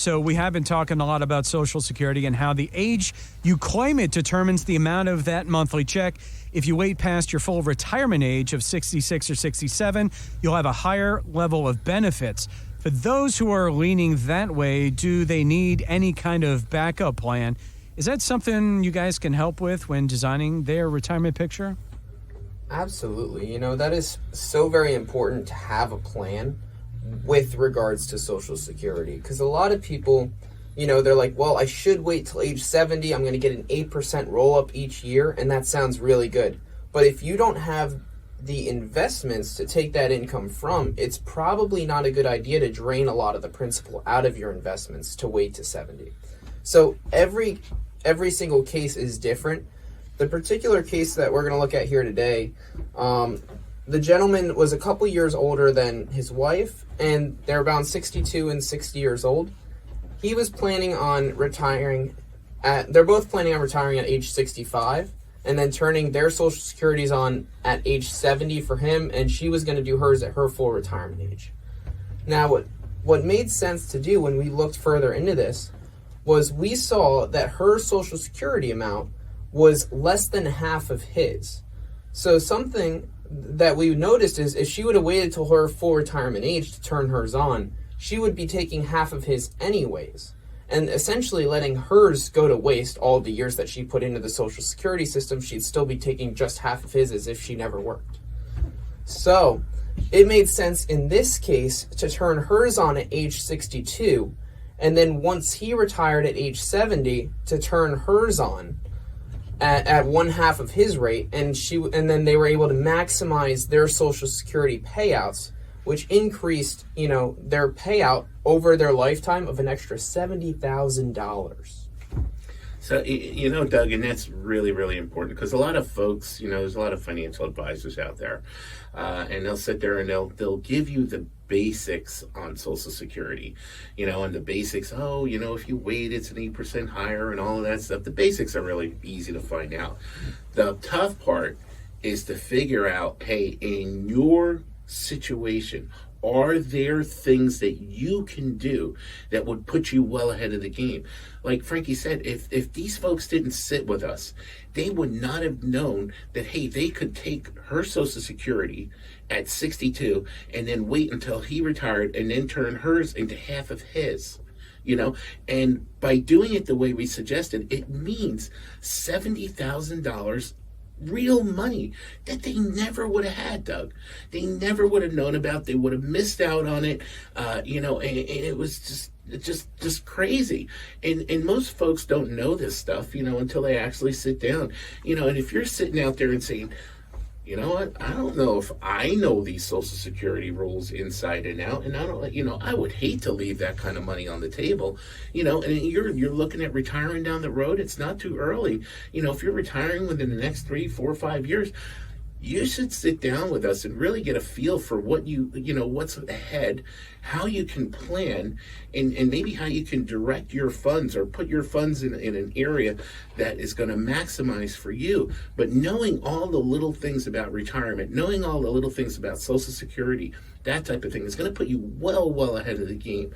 So we have been talking a lot about Social Security and how the age you claim it determines the amount of that monthly check. If you wait past your full retirement age of 66 or 67, you'll have a higher level of benefits. For those who are leaning that way, do they need any kind of backup plan? Is that something you guys can help with when designing their retirement picture? Absolutely. You know, that is so very important to have a plan with regards to Social Security, because a lot of people, you know, they're like, well, I should wait till age 70. I'm going to get an 8% roll up each year, and that sounds really good. But if you don't have the investments to take that income from, it's probably not a good idea to drain a lot of the principal out of your investments to wait to 70. So every single case is different. The particular case that we're going to look at here today, the gentleman was a couple years older than his wife, and they're about 62 and 60 years old. He was planning on retiring they're both planning on retiring at age 65, and then turning their Social Securities on at age 70 for him, and she was going to do hers at her full retirement age. Now, what made sense to do when we looked further into this was we saw that her Social Security amount was less than half of his. So something that we noticed is if she would have waited till her full retirement age to turn hers on, she would be taking half of his anyways, and essentially letting hers go to waste. All the years that she put into the Social Security system, she'd still be taking just half of his as if she never worked. So it made sense in this case to turn hers on at age 62, and then once he retired at age 70, to turn hers on at one half of his rate, and then they were able to maximize their Social Security payouts, which increased, you know, their payout over their lifetime of an extra $70,000. So, you know, Doug, and that's really, really important, because a lot of folks, you know, there's a lot of financial advisors out there, and they'll sit there and they'll give you the basics on Social Security, you know, and the basics, oh, you know, if you wait, it's an 8% higher and all of that stuff. The basics are really easy to find out. The tough part is to figure out, hey, in your situation, are there things that you can do that would put you well ahead of the game? Like Frankie said, if these folks didn't sit with us, they would not have known that, hey, they could take her Social Security at 62 and then wait until he retired and then turn hers into half of his. You know, and by doing it the way we suggested, it means $70,000 real money that they never would have had, Doug. They never would have known about. They would have missed out on it. You know, and it was just crazy. And most folks don't know this stuff, you know, until they actually sit down. You know, and if you're sitting out there and saying, you know what, I don't know if I know these Social Security rules inside and out, and I don't, you know, I would hate to leave that kind of money on the table, you know, and you're looking at retiring down the road. It's not too early. You know, if you're retiring within the next 3, 4, 5 years, you should sit down with us and really get a feel for what you know, what's ahead, how you can plan, and maybe how you can direct your funds or put your funds in an area that is going to maximize for you. But knowing all the little things about retirement, knowing all the little things about Social Security, that type of thing is going to put you well ahead of the game.